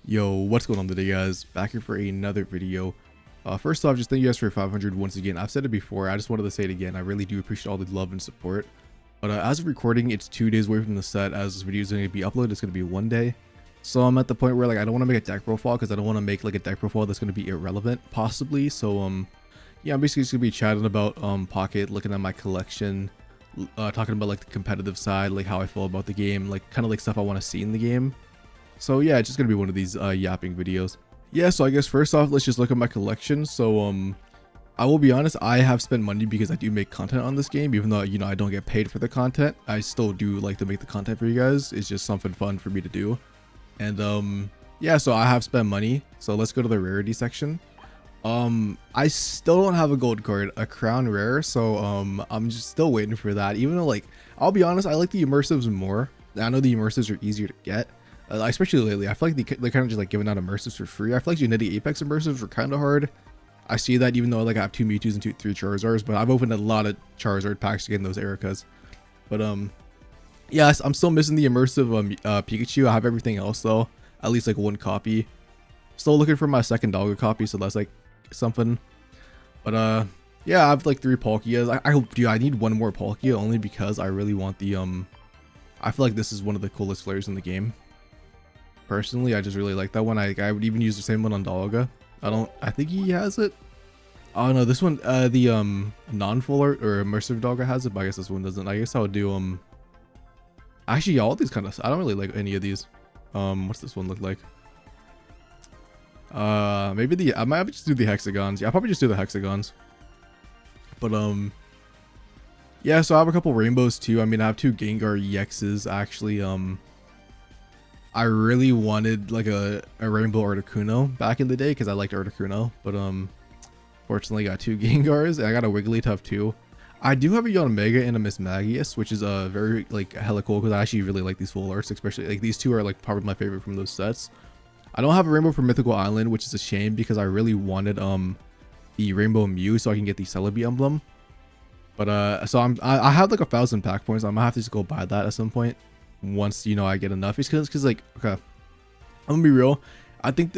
Yo, what's going on today, guys? Back here for another video. First off, just thank you guys for 500 once again. I've said it before, I just wanted to say it again. I really do appreciate all the love and support. But as of recording, it's 2 days away from the set. As this video is going to be uploaded, it's going to be 1 day. So I'm at the point where like I don't want to make a deck profile because I don't want to make like a deck profile that's going to be irrelevant, possibly. So yeah, I'm basically just going to be chatting about Pocket, looking at my collection, talking about like the competitive side, like how I feel about the game, like kind of like stuff I want to see in the game. So yeah, it's just gonna be one of these yapping videos. Yeah, so I guess first off, let's just look at my collection. So I will be honest, I have spent money because I do make content on this game, even though, you know, I don't get paid for the content. I still do like to make the content for you guys. It's just something fun for me to do. And yeah, so I have spent money. So let's go to the rarity section. I still don't have a gold card, a crown rare, so I'm just still waiting for that. Even though, like, I'll be honest, I like the immersives more. I know the immersives are easier to get. Especially lately, I feel like they're kind of just like giving out immersives for free. I feel like genetic apex immersives were kind of hard. I see that even though like I have 2 Mewtwo's and 3 Charizards, but I've opened a lot of Charizard packs to get in those Ericas. But yeah, I'm still missing the immersive Pikachu. I have everything else though, at least like 1 copy. Still looking for my second Doggo copy, so that's like something. But yeah, I have like 3 Palkias. I hope, dude, I need 1 more Palkia only because I really want the I feel like this is one of the coolest flares in the game. Personally, I just really like that one. I would even use the same one on Dalaga. I think he has it. Oh no, this one, the non-full art or immersive Dalaga has it, but I guess this one doesn't. I guess I would do actually all these kind of, I don't really like any of these. What's this one look like? Maybe I might just do the hexagons. Yeah, I'll probably just do the hexagons. But yeah, so I have a couple rainbows too. I mean, I have 2 Gengar EXs actually. I really wanted like a rainbow Articuno back in the day because I liked Articuno, but fortunately got 2 Gengars and I got a Wigglytuff too. I do have a Yanmega and a Miss Magius, which is very like hella cool because I actually really like these full arts, especially like these 2 are like probably my favorite from those sets. I don't have a rainbow for Mythical Island, which is a shame because I really wanted the Rainbow Mew so I can get the Celebi emblem. But so I have like 1,000 pack points. I'm gonna have to just go buy that at some point once, you know, I get enough. It's because like, okay, I'm gonna be real. I think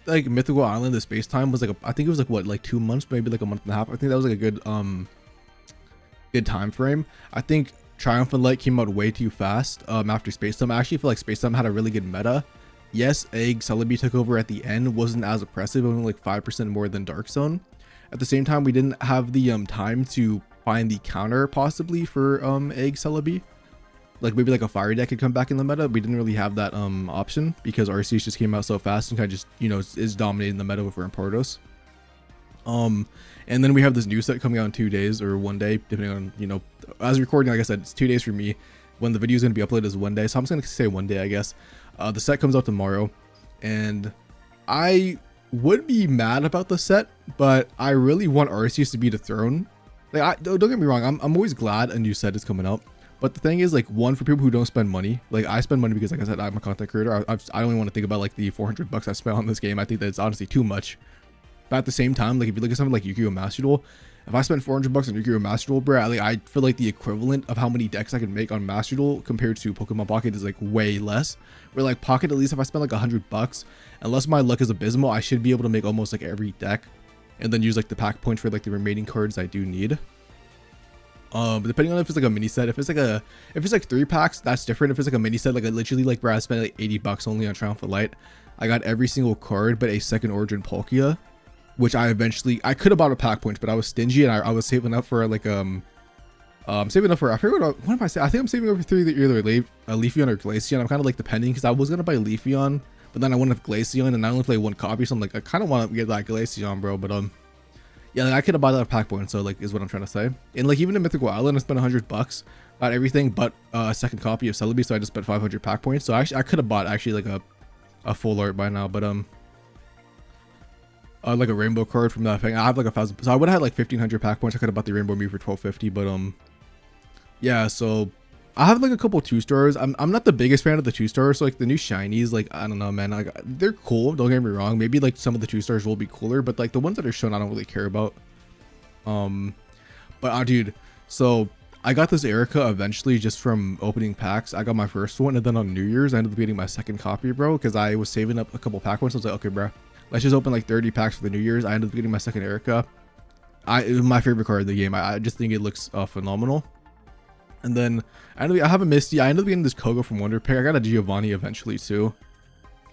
like Mythical Island, the space time was like I think it was like what, like 2 months, maybe like a month and a half. I think that was like a good time frame. I think Triumphant Light came out way too fast after space time. I actually feel like space time had a really good meta. Yes, Egg Celebi took over at the end, wasn't as oppressive, only like 5% more than Dark Zone. At the same time, we didn't have the time to find the counter possibly for Egg Celebi. Like maybe like a fire deck could come back in the meta. We didn't really have that option because Arceus just came out so fast and kind of just, you know, is dominating the meta with Rampardos. And then we have this new set coming out in 2 days or 1 day, depending on, you know, as recording, like I said, it's 2 days for me. When the video is going to be uploaded is 1 day, so I'm just going to say 1 day, I guess. The set comes out tomorrow, and I would be mad about the set, but I really want Arceus to be the throne. Like, don't get me wrong, I'm always glad a new set is coming out. But the thing is, like, one, for people who don't spend money, like I spend money because, like I said, I'm a content creator. I don't even want to think about like the 400 bucks I spent on this game. I think that's honestly too much. But at the same time, like if you look at something like Yu-Gi-Oh! Master Duel, if I spend 400 bucks on Yu-Gi-Oh! Master Duel, bro, I feel like the equivalent of how many decks I can make on Master Duel compared to Pokemon Pocket is like way less. Where like Pocket, at least if I spend like 100 bucks, unless my luck is abysmal, I should be able to make almost like every deck, and then use like the pack points for like the remaining cards I do need. Depending on if it's like a mini set, if it's like 3 packs, that's different. If it's like a mini set, like I literally, like, bro, I spent like 80 bucks only on Triumphant Light. I got every single card but a second origin Palkia, which I could have bought a pack points, but I was stingy and I was saving up for like saving up for, I forget what am I saying? I think I'm saving up for either Leafeon or Glaceon. I'm kind of like depending because I was gonna buy Leafeon, but then I went with Glaceon and I only play 1 copy, so I'm like, I kind of want to get that Glaceon, bro. But yeah, like I could have bought that pack point, so like is what I'm trying to say. And like even in Mythical Island, I spent 100 bucks, got everything but a second copy of Celebi, so I just spent 500 pack points. So actually, I could have bought actually like a full art by now, but like a rainbow card from that thing. I have like 1,000, so I would have had like 1,500 pack points. I could have bought the Rainbow Mew for 1,250, but yeah. So I have like a couple 2-stars. I'm not the biggest fan of the 2-stars. So like the new shinies, like I don't know, man. Like they're cool. Don't get me wrong. Maybe like some of the 2-stars will be cooler, but like the ones that are shown, I don't really care about. But dude, so I got this Erica eventually just from opening packs. I got my first one, and then on New Year's, I ended up getting my second copy, bro, because I was saving up a couple pack ones. So I was like, okay, bro, let's just open like 30 packs for the New Year's. I ended up getting my second Erica. It was my favorite card of the game. I just think it looks phenomenal. And then I have a Misty. I ended up getting this Koga from Wonder Pick. I got a Giovanni eventually too,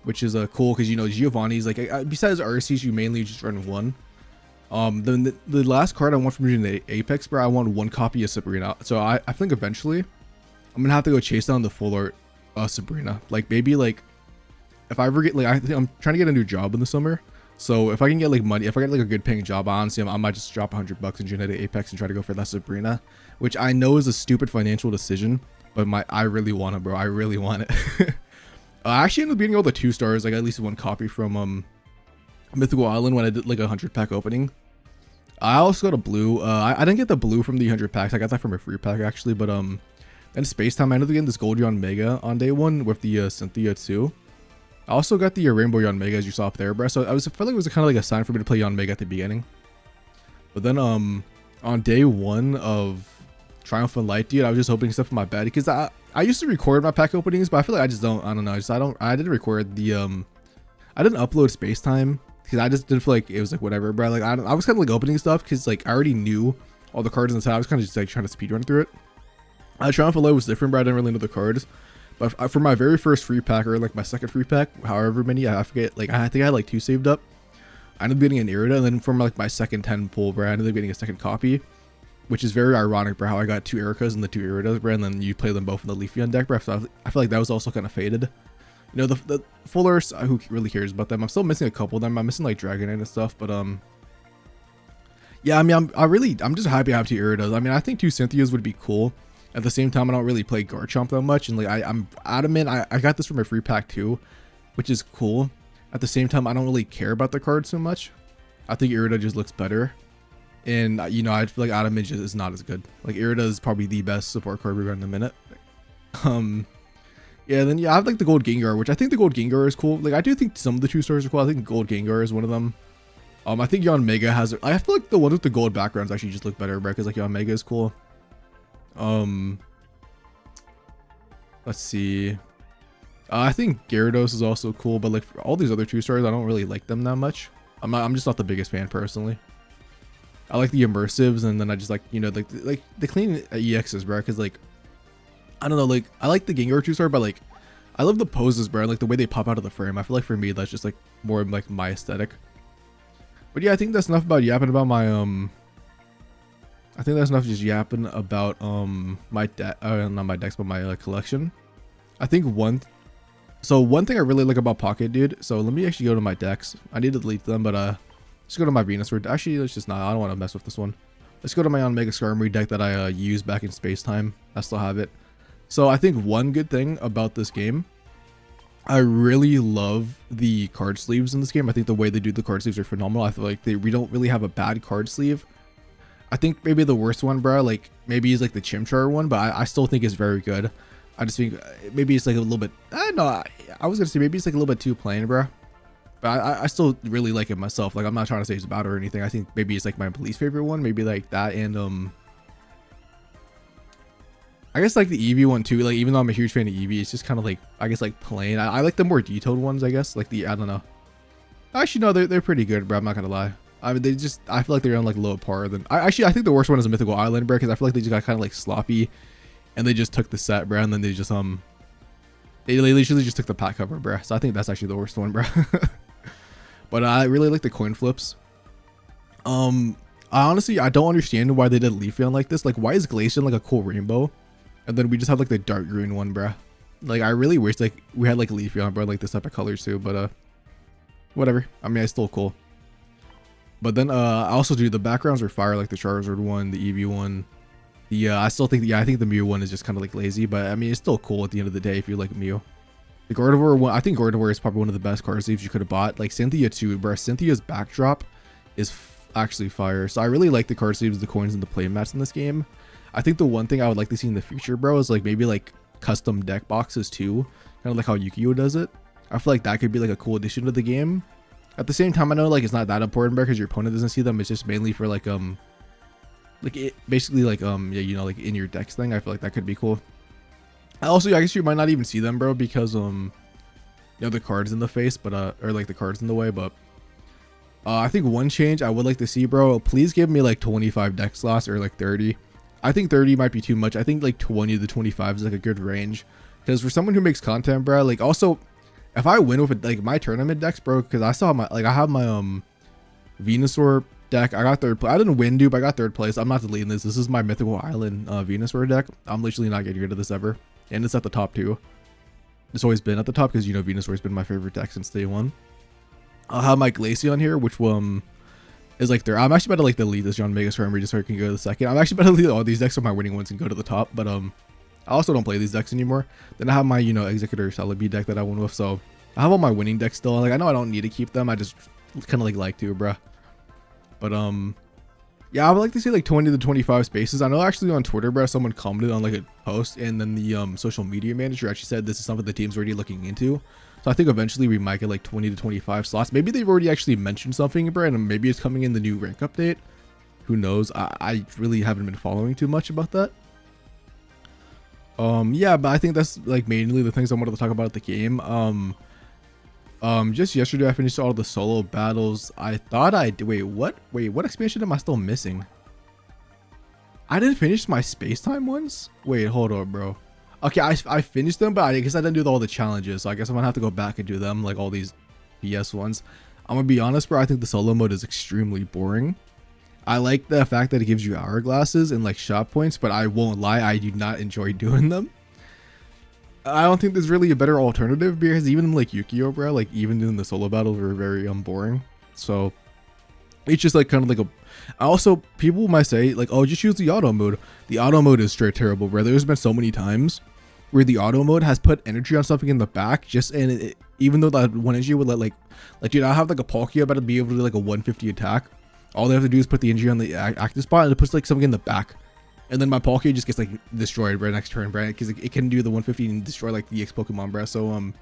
which is cool because, you know, Giovanni's like, besides RCs, you mainly just run one. The last card I want from Region Apex, bro, I want one copy of Sabrina. So I think eventually I'm gonna have to go chase down the full art Sabrina. Like maybe like if I ever get like, I'm trying to get a new job in the summer. So if I can get like money, if I get like a good paying job, honestly, I might just drop $100 in Genetic Apex and try to go for that Sabrina, which I know is a stupid financial decision, but I really want it, bro. I really want it. I actually ended up getting all the 2 stars. I got at least one copy from Mythical Island when I did like a 100 pack opening. I also got a blue. I didn't get the blue from the 100 packs. I got that from a free pack actually, but in Space Time, I ended up getting this Gold Yon Mega on day 1 with the Cynthia 2. I also got the Rainbow Yon Mega, as you saw up there, bro. So I felt like it was kind of like a sign for me to play Yon Mega at the beginning. But then on day 1 of Triumphant Light, dude, I was just opening stuff in my bed because I used to record my pack openings, but I feel like I don't know. I didn't record the I didn't upload Space Time because I just didn't feel like it was like whatever, bro. Like I was kind of like opening stuff because like I already knew all the cards in the set. I was kind of just like trying to speedrun through it. Triumphant Light was different, but I didn't really know the cards. But for my very first free pack, or like my second free pack, however many, I forget, like I think I had like 2 saved up. I ended up getting an Irida, and then from like my second 10 pull, bro, I ended up getting a second copy, which is very ironic, bro, how I got 2 Ericas and the 2 Iridas, bro, and then you play them both in the Leafeon deck, bro. So I feel like that was also kind of faded. You know, the full arts, who really cares about them? I'm still missing a couple of them. I'm missing like Dragonite and stuff, but yeah, I mean, I'm just happy I have 2 Iridas. I mean, I think 2 Cynthias would be cool. At the same time, I don't really play Garchomp that much, and like I'm adamant. I got this from a free pack too, which is cool. At the same time, I don't really care about the card so much. I think Irida just looks better, and you know, I feel like Adamant is not as good. Like Irida is probably the best support card we got in a minute. Yeah, then yeah, I have like the Gold Gengar, which I think the Gold Gengar is cool. Like I do think some of the 2 stars are cool. I think Gold Gengar is one of them. I think Yon Mega has. I feel like the ones with the gold backgrounds actually just look better, bro, because like Yon Mega is cool. Let's see. I think Gyarados is also cool, but like for all these other 2 stars, I don't really like them that much. I'm just not the biggest fan personally. I like the immersives, and then I just like, you know, like the clean EXs, bro, because like I don't know, like I like the Gengar 2 star, but like I love the poses, bro, like the way they pop out of the frame. I feel like for me that's just like more like my aesthetic. But yeah, I think that's enough about yapping about my I think that's enough just yapping about my deck, not my decks, but my collection. I think one thing I really like about Pocket, dude. So let me actually go to my decks. I need to delete them, but just go to my Venusaur. Actually, let's just not. I don't want to mess with this one. Let's go to my Mega Skarmory deck that I used back in Space Time. I still have it. So I think one good thing about this game, I really love the card sleeves in this game. I think the way they do the card sleeves are phenomenal. I feel like we don't really have a bad card sleeve. I think maybe the worst one, bro, like maybe is like the Chimchar one, but I still think it's very good. I just think maybe it's like a little bit, no, I was gonna say maybe it's like a little bit too plain, bro, but I still really like it myself. Like I'm not trying to say it's bad or anything. I think maybe it's like my least favorite one, maybe like that, and I guess like the Eevee one too. Like even though I'm a huge fan of Eevee, it's just kind of like, I guess like plain. I like the more detailed ones, I guess, like I don't know. Actually no, they're pretty good, bro, I'm not gonna lie. I mean, I feel like they're on like low par than I think the worst one is a Mythical Island, bro, because I feel like they just got kind of like sloppy, and they just took the set, bro, and then they just they literally just took the pack cover, bro. So I think that's actually the worst one, bro. But I really like the coin flips. I honestly don't understand why they did Leafeon like this. Like why is Glaceon like a cool rainbow, and then we just have like the dark green one, bro? Like I really wish like we had like Leafeon, bro, like this type of colors too, but whatever. I mean, it's still cool. But then I also do the backgrounds are fire, like the Charizard one, the Eevee one. The I still think I think the Mew one is just kind of like lazy, but I mean it's still cool at the end of the day if you like Mew. The Gardevoir one, I think Gardevoir is probably one of the best card sleeves you could have bought. Like Cynthia too, bro. Cynthia's backdrop is actually fire. So I really like the card sleeves, the coins, and the play mats in this game. I think the one thing I would like to see in the future, bro, is like maybe like custom deck boxes too, kind of like how Yu-Gi-Oh does it. I feel like that could be like a cool addition to the game. At the same time, I know like it's not that important, bro, because your opponent doesn't see them. It's just mainly for like like it basically like yeah, you know, like in your decks thing. I feel like that could be cool. Also, I guess you might not even see them, bro, because you know, the cards in the face, but or like the cards in the way. But I think one change I would like to see, bro, please give me like 25 deck slots or like 30. I think 30 might be too much. I think like 20 to 25 is like a good range, because for someone who makes content, bro, like also if I win with it, like my tournament decks, bro, because I saw my, like I have my Venusaur deck. I got third place. I didn't win, dude, but I got third place. I'm not deleting this. This is my Mythical Island Venusaur deck. I'm literally not getting rid of this ever, and it's at the top too. It's always been at the top because, you know, Venusaur's been my favorite deck since day one. I'll have my Glaceon here, which is like there. I'm actually about to like delete this John Megastar Armory just so I can go to the second. I'm actually about to delete all these decks of my winning ones and go to the top, but I also don't play these decks anymore. Then I have my, you know, Executor Celebi deck that I won with, so I have all my winning decks still. Like I know I don't need to keep them. I just kind of like to, bruh. But yeah, I would like to see like 20 to 25 spaces. I know actually on Twitter, bro, someone commented on like a post, and then the social media manager actually said this is something the team's already looking into. So I think eventually we might get like 20 to 25 slots. Maybe they've already actually mentioned something, bro, and maybe it's coming in the new rank update. Who knows? I really haven't been following too much about that. Yeah, but I think that's like mainly the things I wanted to talk about at the game. Just yesterday I finished all the solo battles. I thought I did. Wait, what expansion am I still missing? I didn't finish my space-time ones. Wait, hold on, bro. Okay, I finished them, but I guess I didn't do all the challenges, so I guess I'm gonna have to go back and do them, like all these BS ones. I'm gonna be honest, bro, I think the solo mode is extremely boring. I like the fact that it gives you hourglasses and like shot points, but I won't lie, I do not enjoy doing them. I don't think there's really a better alternative, because even like Yu-Gi-Oh, bro, like even doing the solo battles were very boring. So it's just like kind of like a. Also, people might say like, oh, just use the auto mode. The auto mode is straight terrible, bro. There's been so many times where the auto mode has put energy on something in the back, just and even though that one energy would let like dude, I have like a Palkia about to be able to do like a 150 attack. All they have to do is put the energy on the active spot, and it puts like something in the back. And then my Palkia just gets like destroyed right next turn, right? Because it can do the 150 and destroy like the EX Pokemon, bro. So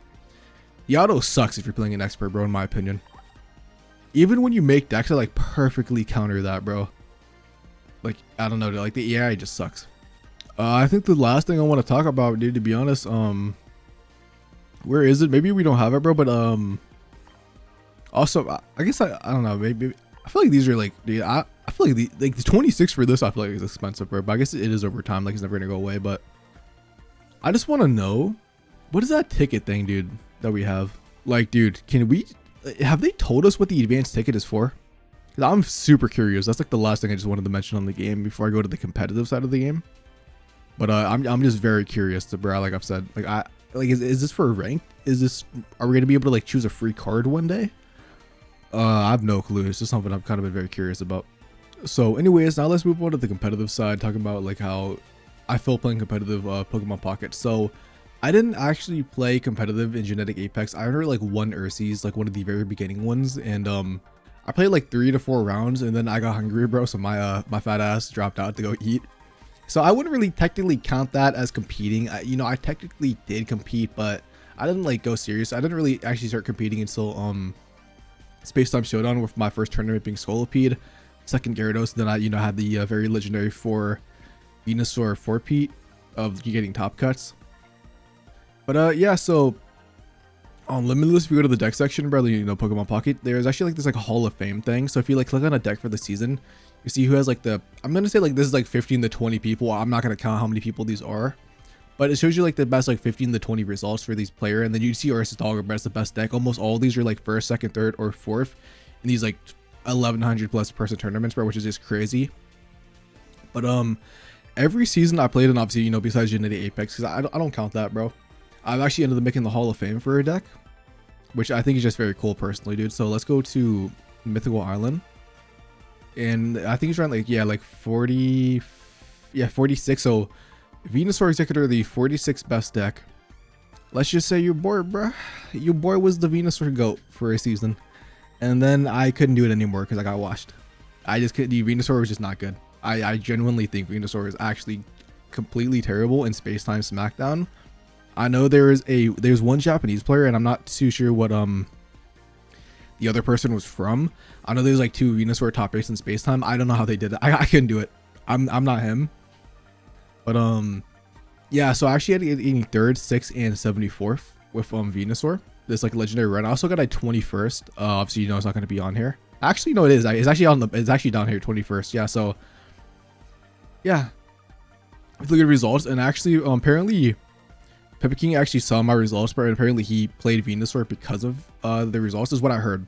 the auto sucks if you're playing an expert, bro, in my opinion. Even when you make decks that like perfectly counter that, bro. Like I don't know, like the AI just sucks. I think the last thing I want to talk about, dude, to be honest, where is it? Maybe we don't have it, bro. But also I guess I don't know. Maybe I feel like these are like, dude, I feel like the 26 for this I feel like is expensive, bro. But I guess it is over time. Like it's never gonna go away. But I just want to know, what is that ticket thing, dude, that we have? Like, dude, have they told us what the advanced ticket is for? I'm super curious. That's like the last thing I just wanted to mention on the game before I go to the competitive side of the game. But I'm just very curious to, bro. Like I've said, like is this for rank? Are we gonna be able to like choose a free card one day? I have no clue. It's just something I've kind of been very curious about. So anyways, now let's move on to the competitive side, talking about like how I feel playing competitive Pokemon Pocket. So I didn't actually play competitive in Genetic Apex. I entered like one Ursies, like one of the very beginning ones, and I played like 3 to 4 rounds, and then I got hungry, bro, so my fat ass dropped out to go eat. So I wouldn't really technically count that as competing. You know, I technically did compete, but I didn't like go serious. I didn't really actually start competing until Space Time Showdown, with my first tournament being Scolipede, second Gyarados, then I, you know, had the very legendary Venusaur 4-Pete of getting top cuts. But yeah, so on Limitless, if you go to the deck section, bro, you know, Pokemon Pocket, there's actually like this like Hall of Fame thing. So if you like click on a deck for the season, you see who has like I'm gonna say like this is like 15 to 20 people. I'm not gonna count how many people these are, but it shows you like the best like 15 to 20 results for these player, and then you see Ursa Dogger, that's the best deck. Almost all these are like first, second, third, or fourth in these like 1100 plus person tournaments, bro, which is just crazy. But every season I played in, obviously, you know, besides Genetic Apex, because I don't count that, bro, I've actually ended up making the Hall of Fame for a deck, which I think is just very cool personally, dude. So let's go to Mythical Island, and I think it's around like, yeah, like 40, yeah, 46. So Venusaur Executor, the 46th best deck. Let's just say your boy was the Venusaur GOAT for a season, and then I couldn't do it anymore because I got washed. I just couldn't. The Venusaur was just not good. I genuinely think Venusaur is actually completely terrible in Space Time Smackdown. I know there's one Japanese player, and I'm not too sure what the other person was from. I know there's like 2 Venusaur top 8s in Space Time. I don't know how they did it. I couldn't do it. I'm not him. But yeah, so I actually had it in 3rd, 6th, and 74th with Venusaur. This like legendary run. I also got a 21st. Obviously, you know it's not gonna be on here. Actually, no, it is. It's actually on the. It's actually down here, 21st. Yeah. So yeah, really good results. And actually, apparently, Peppa King actually saw my results, but apparently he played Venusaur because of the results. Is what I heard.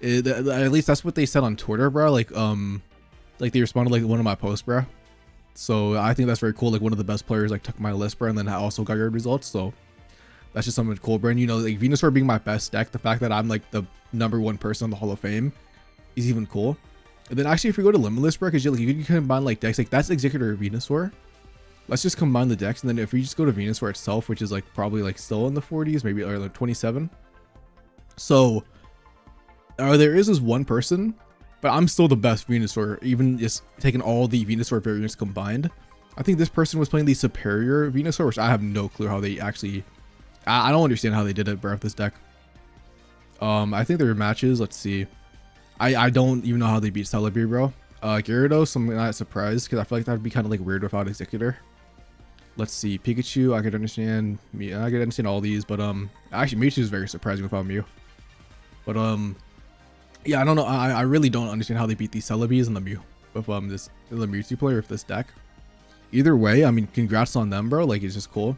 At least that's what they said on Twitter, bro. Like they responded like one of my posts, bro. So I think that's very cool. Like one of the best players like took my list, bro, and then I also got your results. So that's just something cool, bro. And you know, like Venusaur being my best deck, the fact that I'm like the #1 person on the Hall of Fame is even cool. And then actually, if you go to Limitless, bro, because you can combine like decks, like that's Executor Venusaur. Let's just combine the decks, and then if we just go to Venusaur itself, which is like probably like still in the 40s, maybe or like 27. So there is this one person, but I'm still the best Venusaur, even just taking all the Venusaur variants combined. I think this person was playing the superior Venusaur, which I have no clue how they actually. I don't understand how they did it, bro, with this deck. I think there were matches. Let's see. I don't even know how they beat Celebi, bro. Gyarados, I'm not surprised because I feel like that would be kind of like weird without Executor. Let's see. Pikachu, I could understand. I could understand all these, but actually Mewtwo is very surprising without Mew. But yeah, I don't know. I really don't understand how they beat these Celebis and the Mew with the Mewtwo player with this deck. Either way, I mean, congrats on them, bro. Like, it's just cool.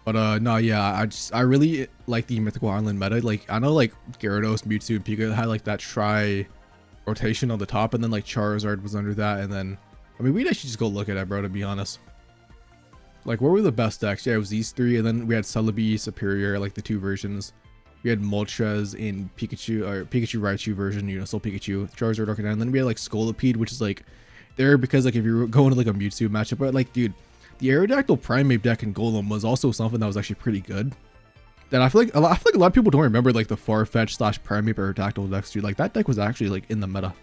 But no, yeah, I really like the Mythical Island meta. Like, I know like Gyarados, Mewtwo, and Pika had like that tri rotation on the top, and then like Charizard was under that, and then I mean we'd actually just go look at it, bro, to be honest. Like, what were the best decks? Yeah, it was these three, and then we had Celebi, Superior, like the 2 versions. We had Moltres in Pikachu or Pikachu Raichu version, you know, still Pikachu, Charizard, Arcanine, and then we had like Scolipede, which is like there because like if you're going to like a Mewtwo matchup, but like dude, the Aerodactyl Primeape deck in Golem was also something that was actually pretty good. Then I feel like a lot of people don't remember like the Farfetch / Primeape Aerodactyl decks, dude. Like that deck was actually like in the meta,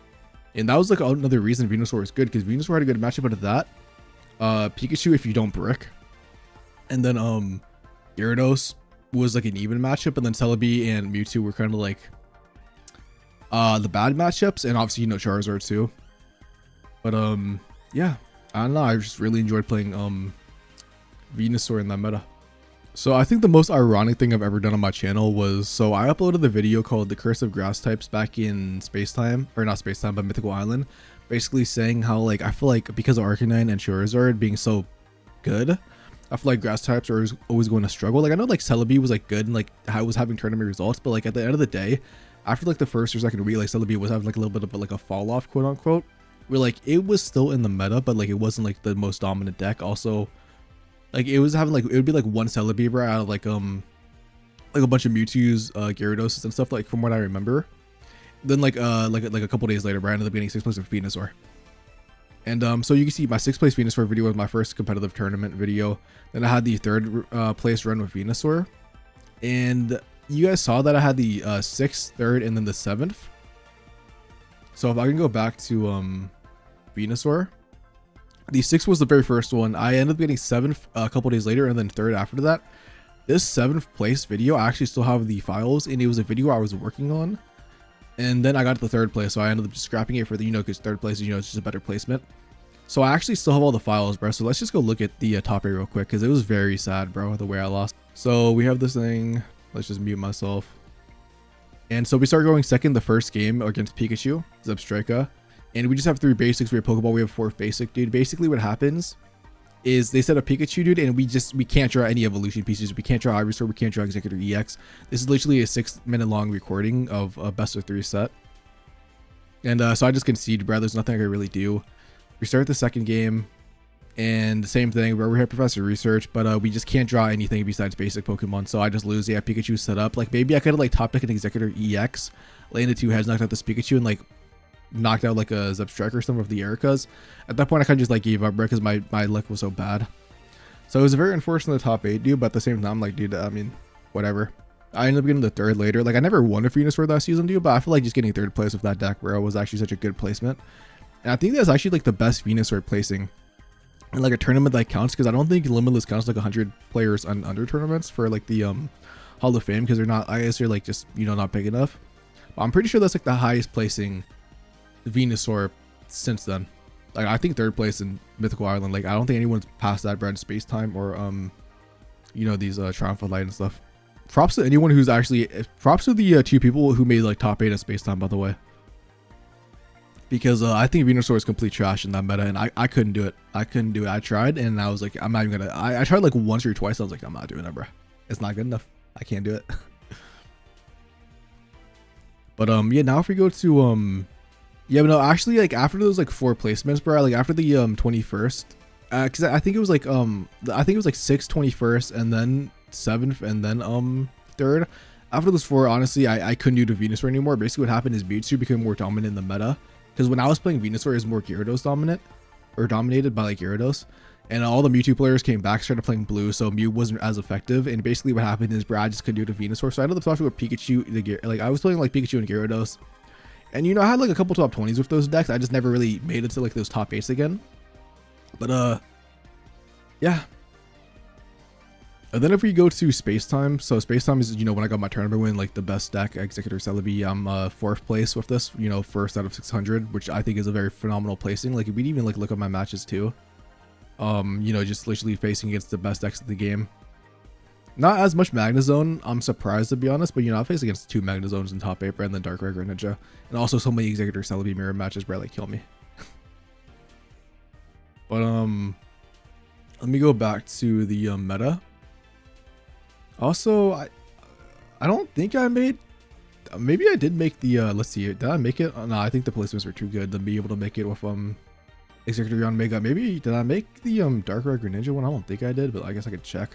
and that was like another reason Venusaur was good because Venusaur had a good matchup out of that. Pikachu if you don't brick, and then Gyarados was like an even matchup, and then Celebi and Mewtwo were kind of like the bad matchups, and obviously you know Charizard too. But yeah, I don't know, I just really enjoyed playing Venusaur in that meta. So I think the most ironic thing I've ever done on my channel was, so I uploaded the video called The Curse of Grass Types back in Spacetime, or not Spacetime, but Mythical Island, basically saying how like I feel like because of Arcanine and Charizard being so good, I feel like grass types are always going to struggle. Like I know like Celebi was like good and like I was having tournament results, but like at the end of the day, after like the first or second week, like Celebi was having like a little bit of like a fall off, quote unquote, where like it was still in the meta, but like it wasn't like the most dominant deck. Also, like it was having like it would be like one Celebi bro out of like a bunch of Mewtwo's, Gyarados and stuff, like from what I remember. Then like a couple days later, bro, I ended up getting 6th place with Venusaur. And so you can see my 6th place Venusaur video was my first competitive tournament video. Then I had the 3rd place run with Venusaur, and you guys saw that I had the 6th, 3rd, and then the 7th. So if I can go back to Venusaur, the 6th was the very first one. I ended up getting 7th a couple days later, and then 3rd after that. This 7th place video, I actually still have the files, and it was a video I was working on. And then I got to the 3rd place, so I ended up just scrapping it for the, you know, because 3rd place is, you know, it's just a better placement. So I actually still have all the files, bro. So let's just go look at the top 8 real quick, because it was very sad, bro, the way I lost. So we have this thing. Let's just mute myself. And so we start going second the first game against Pikachu, Zebstrika. And we just have 3 basics. We have Pokeball, we have 4th basic, dude. Basically what happens is they set a Pikachu, dude, and we can't draw any evolution pieces. We can't draw Ivysaur, we can't draw Executor EX. This is literally a 6-minute long recording of a best of 3 set. And so I just conceded, bro. There's nothing I can really do. We start the second game, and the same thing, bro. We're here Professor Research, but we just can't draw anything besides basic Pokemon. So I just lose. Yeah, Pikachu set up. Like maybe I could have like top deck an Executor EX, landed 2 heads, knocked out this Pikachu, and like knocked out like a Zebstrika or something with the Ericas. At that point I kind of just like gave up, bro, because my luck was so bad. So it was very unfortunate the top 8, dude, but at the same time, like, dude, I mean, whatever. I ended up getting the 3rd later. Like I never won a Venusaur that season, dude, but I feel like just getting 3rd place with that deck, bro, was actually such a good placement. And I think that's actually like the best Venusaur placing in like a tournament that counts, because I don't think Limitless counts like 100 players on under tournaments for like the Hall of Fame, because they're not, I guess they're like just, you know, not big enough. But I'm pretty sure that's like the highest placing Venusaur since then. Like I think third place in Mythical Island. Like I don't think anyone's past that brand space time or you know, these Triumphant Light and stuff. Props to anyone who's actually, props to the 2 people who made like top 8 at space time, by the way. Because I think Venusaur is complete trash in that meta, and I couldn't do it. I couldn't do it. I tried, and I was like, I'm not even gonna. I tried like once or twice. I was like, I'm not doing it, bro. It's not good enough. I can't do it. But yeah. Now if we go to yeah, but no, actually, like after those like 4 placements, bro. Like after the 21st, because I think it was like I think it was like 6th, 21st, and then 7th, and then 3rd. After those 4, honestly, I couldn't do the Venusaur anymore. Basically, what happened is Mewtwo became more dominant in the meta. Because when I was playing Venusaur, it was more Gyarados dominant, or dominated by like Gyarados, and all the Mewtwo players came back, started playing blue, so Mew wasn't as effective. And basically, what happened is, bro, I just couldn't do the Venusaur, so I ended up talking with Pikachu. Like I was playing like Pikachu and Gyarados, and you know, I had like a couple top 20s with those decks. I just never really made it to like those top 8s again. But yeah. And then if we go to Space Time, so Space Time is, you know, when I got my tournament win, like the best deck, Executor Celebi, I'm 4th place with this, you know, 1st out of 600, which I think is a very phenomenal placing. Like, we'd even like look at my matches too. You know, just literally facing against the best decks of the game. Not as much Magnezone, I'm surprised to be honest, but you know, I faced against 2 Magnezones in top 8, and then Dark Regular Ninja, and also so many Executor Celebi mirror matches where like kill me. But let me go back to the meta. Also, I don't think I made, maybe I did make the let's see, did I make it? No, I think the placements were too good to be able to make it with Executor on Mega. Maybe did I make the Dark Red Greninja one? I don't think I did, but I guess I could check.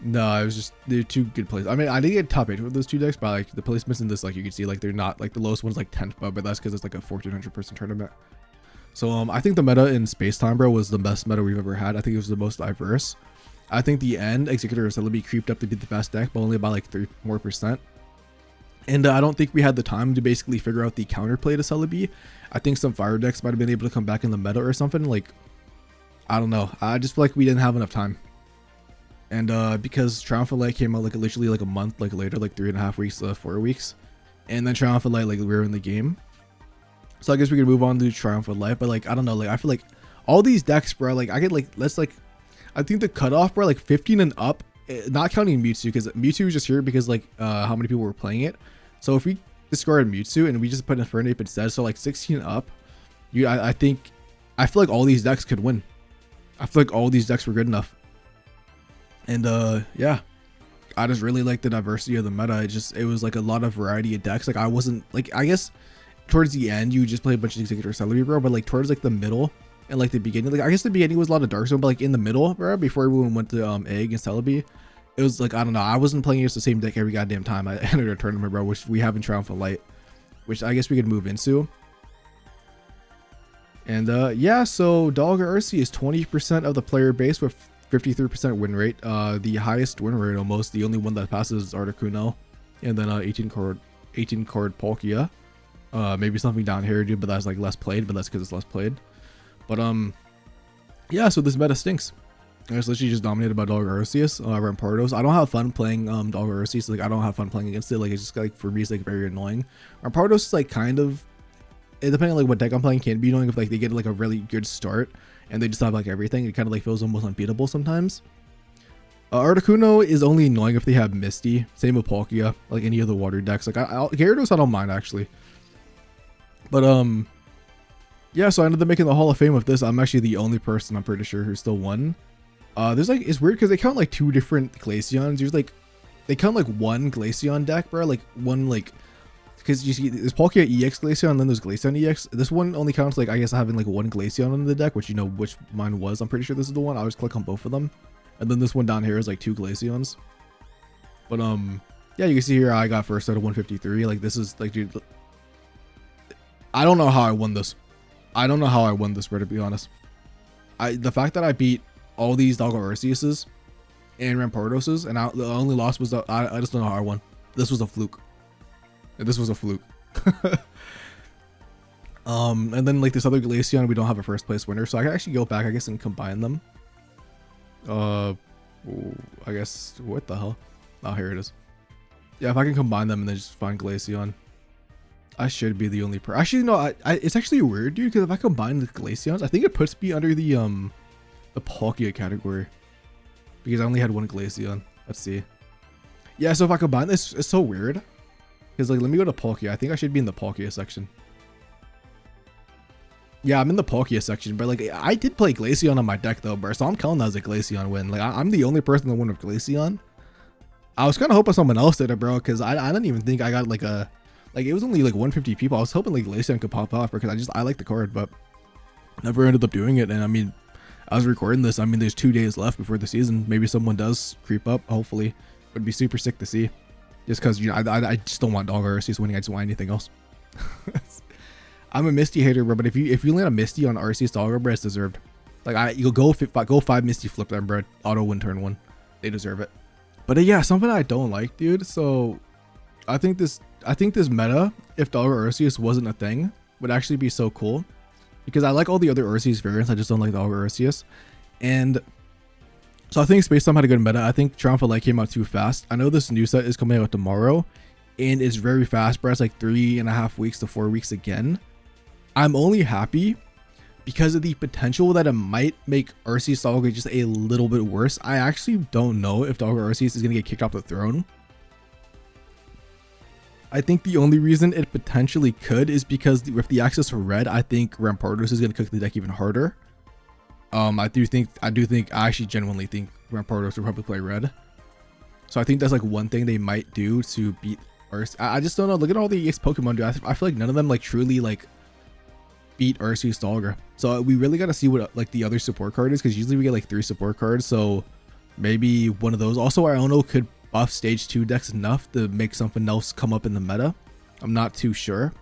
No, it was just, they're 2 good plays. I mean, I did get top 8 with those 2 decks, but like the placements in this, like you can see, like they're not, like the lowest one's like 10th, but that's because it's like a 1400 person tournament. So I think the meta in Space Time, bro, was the best meta we've ever had. I think it was the most diverse. I think the end Executor Celebi creeped up to be the best deck, but only by like 3% more. And I don't think we had the time to basically figure out the counterplay to Celebi. I think some fire decks might have been able to come back in the meta or something. Like, I don't know. I just feel like we didn't have enough time. And because Triumphant Light came out like literally like a month like later, like 3.5 weeks, 4 weeks, and then Triumphant Light, like we were in the game. So I guess we can move on to Triumphant Light. But like, I don't know. Like I feel like all these decks, bro. Like I get like, let's like. I think the cutoff, bro, like 15 and up, not counting Mewtwo, because Mewtwo is just here because like how many people were playing it. So if we discarded Mewtwo and we just put Infernape instead, so like 16 up, I feel like all these decks could win. I feel like all these decks were good enough. And yeah, I just really like the diversity of the meta. It was like a lot of variety of decks. Like I wasn't like, I guess towards the end you just play a bunch of Executor Celebi, bro, but like towards like the middle and like the beginning, like I guess the beginning was a lot of Dark Zone, but like in the middle, bro, before everyone went to Egg and Celebi, it was like, I don't know, I wasn't playing against the same deck every goddamn time I entered a tournament, bro, which we have in Triumphant Light, which I guess we could move into. And yeah, so Dogger Ursi is 20% of the player base with 53% win rate, the highest win rate almost. The only one that passes is Articuno, and then 18 card Palkia. Maybe something down here, dude, but that's like less played, but that's because it's less played. But yeah, so this meta stinks. It's literally just dominated by Dogger Arceus, Rampardos. I don't have fun playing Dogger Arceus. Like I don't have fun playing against it. Like it's just like, for me, it's like very annoying. Rampardos is like kind of, depending on like what deck I'm playing, can be annoying if like they get like a really good start and they just have like everything. It kind of like feels almost unbeatable sometimes. Articuno is only annoying if they have Misty. Same with Palkia, like any of the water decks. Like Gyarados, I don't mind actually. But yeah, so I ended up making the Hall of Fame with this. I'm actually the only person, I'm pretty sure, who still won. There's like, it's weird because they count like 2 different Glaceons. There's like, they count like 1 Glaceon deck, bro. Like one, like, because you see there's Palkia EX Glaceon and then there's Glaceon EX. This one only counts like, I guess, having like 1 Glaceon on the deck, which you know which mine was. I'm pretty sure this is the one. I just click on both of them. And then this one down here is like 2 Glaceons. But yeah, you can see here I got first out of 153. Like this is like, dude, I don't know how I won this. I don't know how I won this, bro, to be honest. The fact that I beat all these Dogger Arceuses and Rampardoses, and the only loss was that I just don't know how I won. This was a fluke. This was a fluke. And then like this other Glaceon, we don't have a first place winner, so I can actually go back, I guess, and combine them. I guess, what the hell? Oh, here it is. Yeah, if I can combine them and then just find Glaceon. I should be the only person. Actually, no, it's actually weird, dude, because if I combine the Glaceons, I think it puts me under the Palkia category. Because I only had one Glaceon. Let's see. Yeah, so if I combine this, it's so weird. Because, like, let me go to Palkia. I think I should be in the Palkia section. Yeah, I'm in the Palkia section, but, like, I did play Glaceon on my deck, though, bro. So I'm counting that as a Glaceon win. Like, I'm the only person that won with Glaceon. I was kind of hoping someone else did it, bro, because I didn't even think I got, like, a... Like, it was only, like, 150 people. I was hoping, like, Glaceon could pop off, because I like the card, but never ended up doing it. And, I mean, I was recording this. I mean, there's 2 days left before the season. Maybe someone does creep up, hopefully. It would be super sick to see. Just because, you know, I just don't want Dog RCS winning. I just want anything else. I'm a Misty hater, bro, but if you land a Misty on RCS Dogger, bro, it's deserved. Like, you'll go 5 Misty flip them, bro. Auto win turn 1. They deserve it. But yeah, something I don't like, dude. So I think this meta, if Dogger Arceus wasn't a thing, would actually be so cool. Because I like all the other Arceus variants, I just don't like Dogger Arceus. And so I think Space Time had a good meta. I think Triumphant Light came out too fast. I know this new set is coming out tomorrow, and it's very fast, bro. It's like 3.5 weeks to 4 weeks again. I'm only happy because of the potential that it might make Arceus Dogger just a little bit worse. I actually don't know if Dogger Arceus is going to get kicked off the throne. I think the only reason it potentially could is because with the access to red, I think Rampardos is going to cook the deck even harder. I actually genuinely think Rampardos will probably play red. So I think that's like one thing they might do to beat Arceus. I just don't know. Look at all the EX Pokemon, dude. I feel like none of them like truly like beat Arceus Dogger. So we really got to see what like the other support card is, because usually we get like 3 support cards. So maybe one of those. Also, Iono could buff stage 2 decks enough to make something else come up in the meta. I'm not too sure.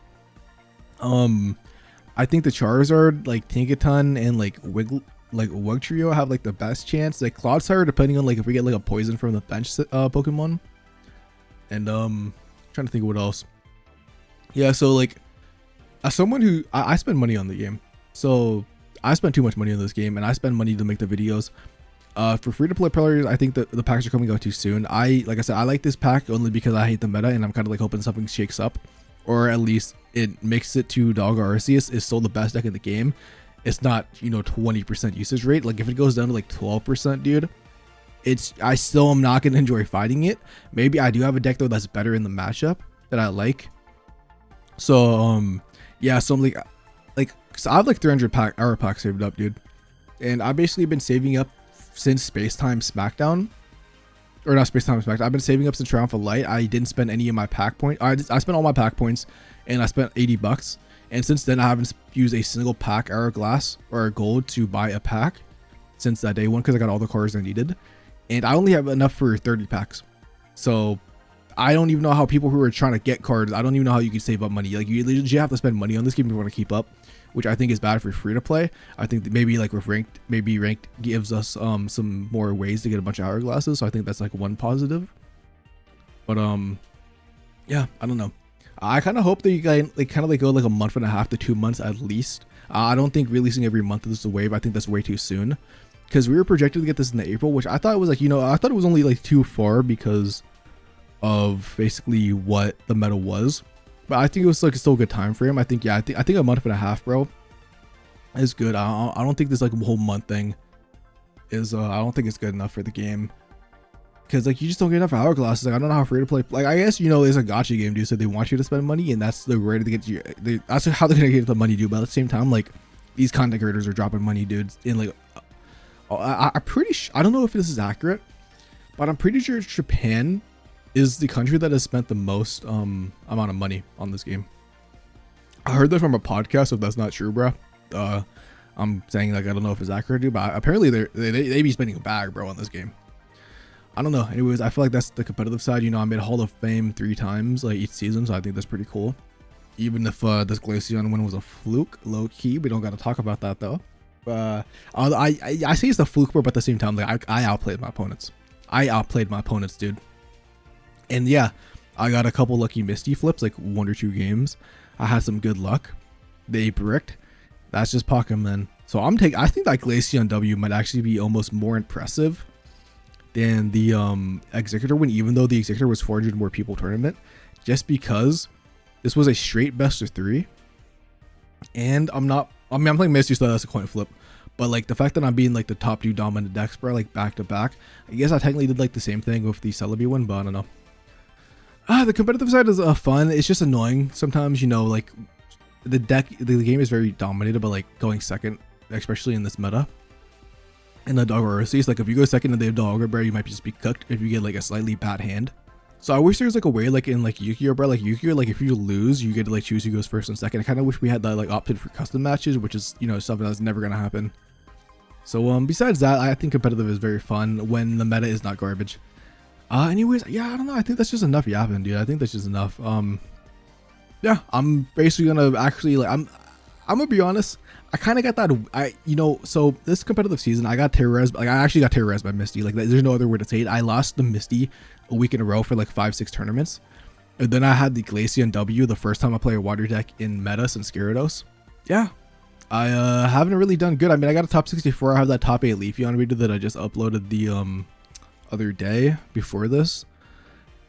I think the Charizard, like Tinkaton and like Wugtrio have like the best chance. Like Clodsire, depending on like if we get like a poison from the bench Pokemon. And trying to think of what else. Yeah, so like as someone who I spend money on the game, so I spend too much money on this game, and I spend money to make the videos. For free to play players, I think that the packs are coming out too soon. Like I said, I like this pack only because I hate the meta, and I'm kind of like hoping something shakes up, or at least it makes it to Dogger Arceus is still the best deck in the game. It's not, you know, 20% usage rate. Like if it goes down to like 12%, dude, I still am not gonna enjoy fighting it. Maybe I do have a deck though that's better in the matchup that I like. So yeah, so I'm like so I have like 300 hour packs saved up, dude, and I've basically been saving up since Space Time Smackdown, or not Space Time Smackdown. I've been saving up since Triumphant Light. I didn't spend any of my pack points. I spent all my pack points, and I spent $80. And since then, I haven't used a single pack hourglass or a gold to buy a pack since that day one, because I got all the cards I needed, and I only have enough for 30 packs. So I don't even know how people who are trying to get cards, I don't even know how you can save up money. Like you legit have to spend money on this game if you want to keep up, which I think is bad for free to play. I think that maybe like with ranked, maybe ranked gives us some more ways to get a bunch of hourglasses. So I think that's like one positive. But yeah, I don't know. I kind of hope that you guys like kind of like go like a month and a half to 2 months at least. I don't think releasing every month is a wave. I think that's way too soon, because we were projected to get this in April, which I thought was like, you know, I thought it was only like too far because of basically what the meta was. But I think it was like still a good time frame. I think, yeah, I think a month and a half, bro, is good. I don't think this like whole month thing is I don't think it's good enough for the game, because like you just don't get enough hourglasses. Like I don't know how free to play, like I guess, you know, it's a gacha game, dude, so they want you to spend money, and that's the way to get you. That's how they're gonna get the money, dude. But at the same time, like these content creators are dropping money, dude, in like I'm pretty sure, I don't know if this is accurate, but I'm pretty sure Japan is the country that has spent the most amount of money on this game. I heard that from a podcast, so if that's not true, bro, I'm saying like I don't know if it's accurate, dude, but apparently they be spending a bag, bro, on this game. I don't know. Anyways, I feel like that's the competitive side. You know, I made Hall of Fame 3 times like each season, so I think that's pretty cool. Even if this Glaceon win was a fluke, low key, we don't got to talk about that though. I say it's a fluke, but at the same time, like I outplayed my opponents. Dude. And yeah, I got a couple lucky Misty flips, like 1 or 2 games. I had some good luck. They bricked. That's just Pokemon. So I think that Glaceon W might actually be almost more impressive than the Executor win, even though the Executor was 400 more people tournament, just because This was a straight best of 3. And I'm playing Misty, so that's a coin flip. But like the fact that I'm being like the top 2 dominant decks, bro, like back to back. I guess I technically did like the same thing with the Celebi one, but I don't know. The competitive side is fun. It's just annoying sometimes, you know, like the game is very dominated by like going second, especially in this meta. In the dog overseas, like if you go second and they have dog, bro, you might just be cooked if you get like a slightly bad hand. So I wish there was like a way like in like Yu-Gi-Oh, bro, like Yu-Gi-Oh, like if you lose, you get to like choose who goes first and second. I kind of wish we had that like opted for custom matches, which is, you know, something that's never gonna happen. So besides that, I think competitive is very fun when the meta is not garbage. Anyways, yeah, I don't know. I think that's just enough yapping, dude. I think that's just enough. Yeah, I'm basically gonna actually like I'm gonna be honest. I kind of got that. So this competitive season, I got terrorized. Like I actually got terrorized by Misty. Like there's no other way to say it. I lost the Misty a week in a row for like 5-6 tournaments, and then I had the Glacian W the first time I played a water deck in meta since Gyarados. Yeah, I haven't really done good. I mean, I got a top 64. I have that top 8 Leafeon reader that I just uploaded the other day before this.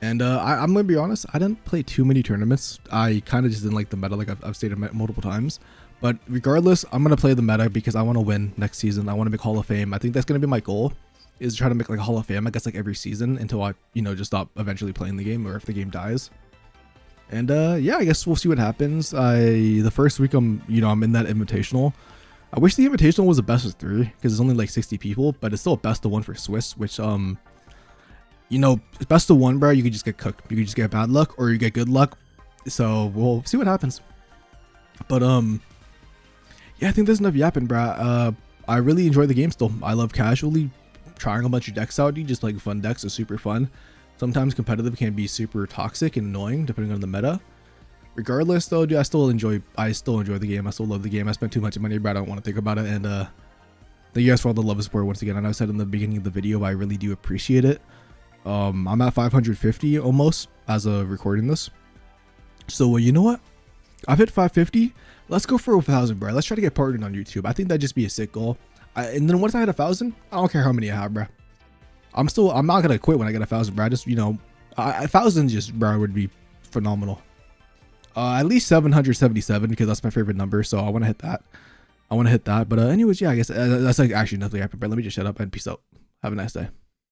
And I'm gonna be honest, I didn't play too many tournaments. I kind of just didn't like the meta, like I've stated multiple times. But regardless, I'm gonna play the meta because I want to win next season. I want to make Hall of Fame. I think that's gonna be my goal, is to try to make like a Hall of Fame, I guess, like every season until I, you know, just stop eventually playing the game or if the game dies. And yeah, I guess we'll see what happens. The first week I'm in that invitational. I wish the invitational was a best of 3 because it's only like 60 people, but it's still a best of 1 for Swiss, which you know, best of 1, bro, you could just get cooked. You could just get bad luck or you get good luck. So we'll see what happens. But yeah, I think there's enough yapping, bro. I really enjoy the game still. I love casually trying a bunch of decks out, dude. Just like fun decks is super fun. Sometimes competitive can be super toxic and annoying depending on the meta. Regardless though, dude, I still enjoy the game. I still love the game. I spent too much money, but I don't want to think about it. And thank you guys for all the love and support once again. I know I said in the beginning of the video, but I really do appreciate it. I'm at 550 almost as of recording this. So you know what? I've hit 550. Let's go for 1,000, bro. Let's try to get partnered on YouTube. I think that'd just be a sick goal. And then once I hit 1,000, I don't care how many I have, bro. I'm not gonna quit when I get 1,000, bro. I just, 1,000 just, bro, would be phenomenal. At least 777 because that's my favorite number. So I want to hit that. But anyways, yeah, I guess that's like actually nothing happened. But let me just shut up and peace out. Have a nice day.